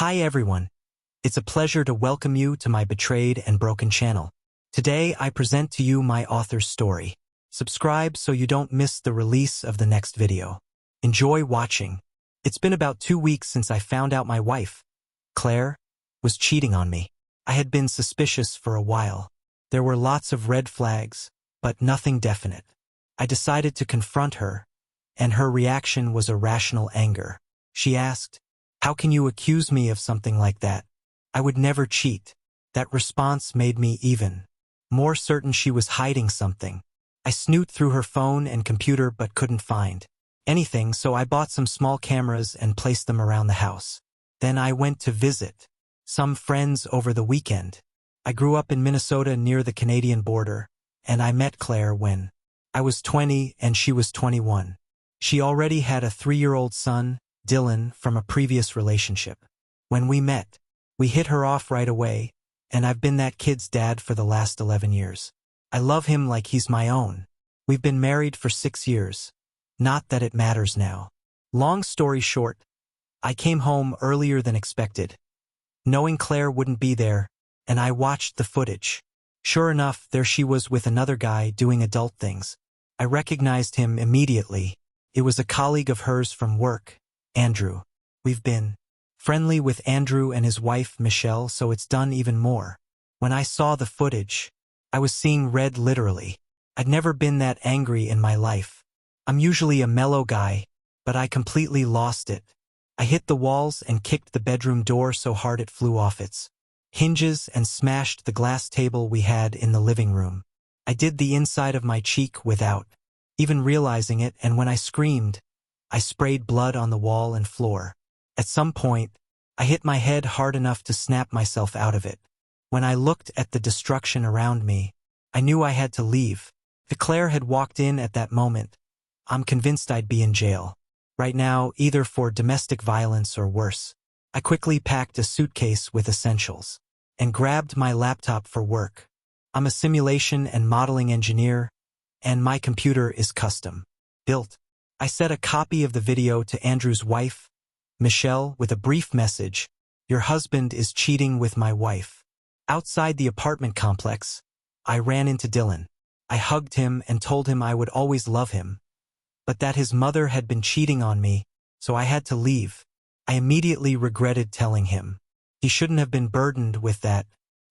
Hi everyone. It's a pleasure to welcome you to my Betrayed and Broken channel. Today I present to you my author's story. Subscribe so you don't miss the release of the next video. Enjoy watching. It's been about 2 weeks since I found out my wife, Claire, was cheating on me. I had been suspicious for a while. There were lots of red flags, but nothing definite. I decided to confront her, and her reaction was irrational anger. She asked, "How can you accuse me of something like that? I would never cheat." That response made me even more certain she was hiding something. I snooped through her phone and computer but couldn't find anything, so I bought some small cameras and placed them around the house. Then I went to visit some friends over the weekend. I grew up in Minnesota near the Canadian border, and I met Claire when I was 20 and she was 21. She already had a 3-year-old son, Dylan, from a previous relationship. When we met, we hit her off right away, and I've been that kid's dad for the last 11 years. I love him like he's my own. We've been married for 6 years. Not that it matters now. Long story short, I came home earlier than expected, knowing Claire wouldn't be there, and I watched the footage. Sure enough, there she was with another guy doing adult things. I recognized him immediately. It was a colleague of hers from work, Andrew. We've been friendly with Andrew and his wife, Michelle, so it's done even more. When I saw the footage, I was seeing red literally. I'd never been that angry in my life. I'm usually a mellow guy, but I completely lost it. I hit the walls and kicked the bedroom door so hard it flew off its hinges and smashed the glass table we had in the living room. I did the inside of my cheek without even realizing it, and when I screamed, I sprayed blood on the wall and floor. At some point, I hit my head hard enough to snap myself out of it. When I looked at the destruction around me, I knew I had to leave. If Claire had walked in at that moment, I'm convinced I'd be in jail right now, either for domestic violence or worse. I quickly packed a suitcase with essentials and grabbed my laptop for work. I'm a simulation and modeling engineer, and my computer is custom built. I sent a copy of the video to Andrew's wife, Michelle, with a brief message: "Your husband is cheating with my wife." Outside the apartment complex, I ran into Dylan. I hugged him and told him I would always love him, but that his mother had been cheating on me, so I had to leave. I immediately regretted telling him. He shouldn't have been burdened with that,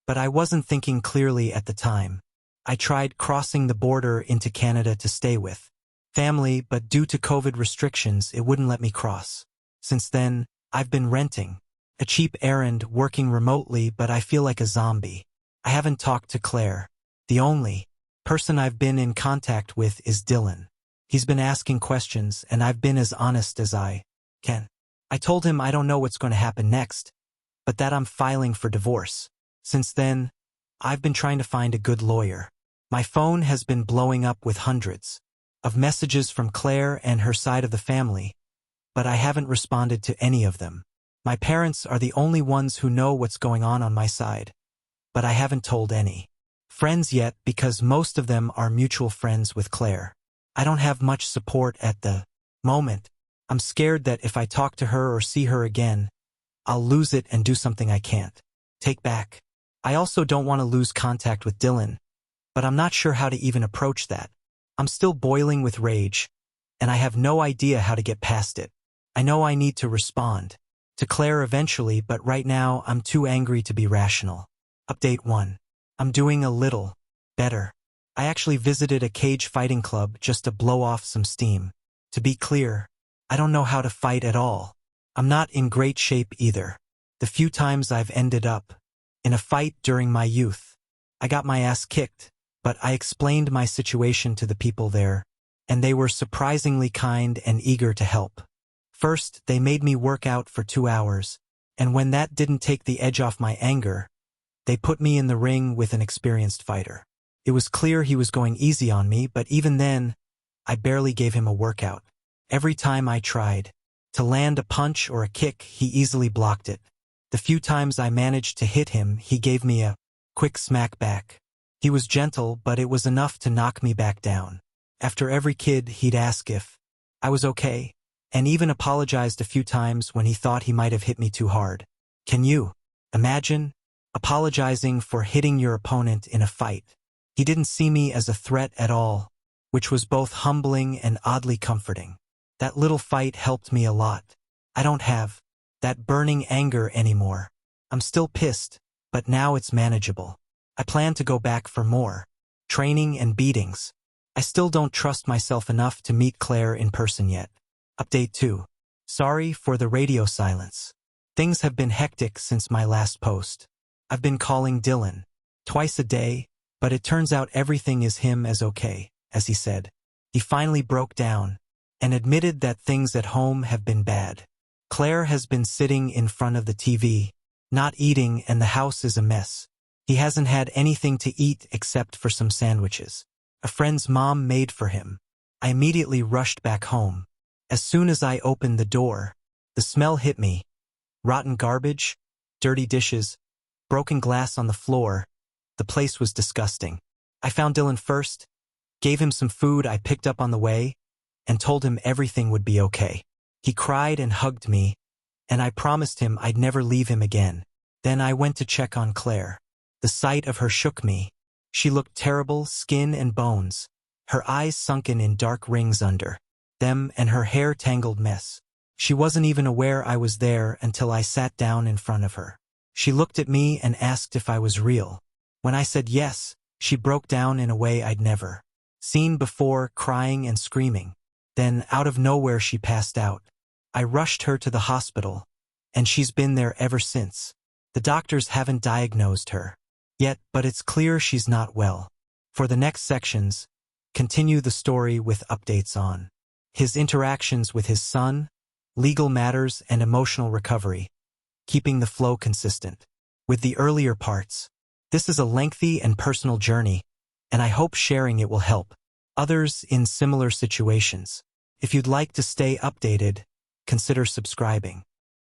but I wasn't thinking clearly at the time. I tried crossing the border into Canada to stay with family, but due to COVID restrictions, it wouldn't let me cross. Since then, I've been renting a cheap errand, working remotely, but I feel like a zombie. I haven't talked to Claire. The only person I've been in contact with is Dylan. He's been asking questions, and I've been as honest as I can. I told him I don't know what's going to happen next, but that I'm filing for divorce. Since then, I've been trying to find a good lawyer. My phone has been blowing up with hundreds of messages from Claire and her side of the family, but I haven't responded to any of them. My parents are the only ones who know what's going on my side, but I haven't told any friends yet because most of them are mutual friends with Claire. I don't have much support at the moment. I'm scared that if I talk to her or see her again, I'll lose it and do something I can't take back. I also don't want to lose contact with Dylan, but I'm not sure how to even approach that. I'm still boiling with rage, and I have no idea how to get past it. I know I need to respond to Claire eventually, but right now I'm too angry to be rational. Update 1. I'm doing a little better. I actually visited a cage fighting club just to blow off some steam. To be clear, I don't know how to fight at all. I'm not in great shape either. The few times I've ended up in a fight during my youth, I got my ass kicked, but I explained my situation to the people there, and they were surprisingly kind and eager to help. First, they made me work out for 2 hours, and when that didn't take the edge off my anger, they put me in the ring with an experienced fighter. It was clear he was going easy on me, but even then, I barely gave him a workout. Every time I tried to land a punch or a kick, he easily blocked it. The few times I managed to hit him, he gave me a quick smack back. He was gentle, but it was enough to knock me back down. After every kid, he'd ask if I was okay, and even apologized a few times when he thought he might have hit me too hard. Can you imagine apologizing for hitting your opponent in a fight? He didn't see me as a threat at all, which was both humbling and oddly comforting. That little fight helped me a lot. I don't have that burning anger anymore. I'm still pissed, but now it's manageable. I plan to go back for more training and beatings. I still don't trust myself enough to meet Claire in person yet. Update 2. Sorry for the radio silence. Things have been hectic since my last post. I've been calling Dylan twice a day, but it turns out everything is him as okay, as he said. He finally broke down and admitted that things at home have been bad. Claire has been sitting in front of the TV, not eating, and the house is a mess. He hasn't had anything to eat except for some sandwiches a friend's mom made for him. I immediately rushed back home. As soon as I opened the door, the smell hit me. Rotten garbage, dirty dishes, broken glass on the floor. The place was disgusting. I found Dylan first, gave him some food I picked up on the way, and told him everything would be okay. He cried and hugged me, and I promised him I'd never leave him again. Then I went to check on Claire. The sight of her shook me. She looked terrible, skin and bones, her eyes sunken in dark rings under them, and her hair tangled mess. She wasn't even aware I was there until I sat down in front of her. She looked at me and asked if I was real. When I said yes, she broke down in a way I'd never seen before, crying and screaming. Then, out of nowhere, she passed out. I rushed her to the hospital, and she's been there ever since. The doctors haven't diagnosed her yet, but it's clear she's not well. For the next sections, continue the story with updates on his interactions with his son, legal matters, and emotional recovery, keeping the flow consistent with the earlier parts. This is a lengthy and personal journey, and I hope sharing it will help others in similar situations. If you'd like to stay updated, consider subscribing.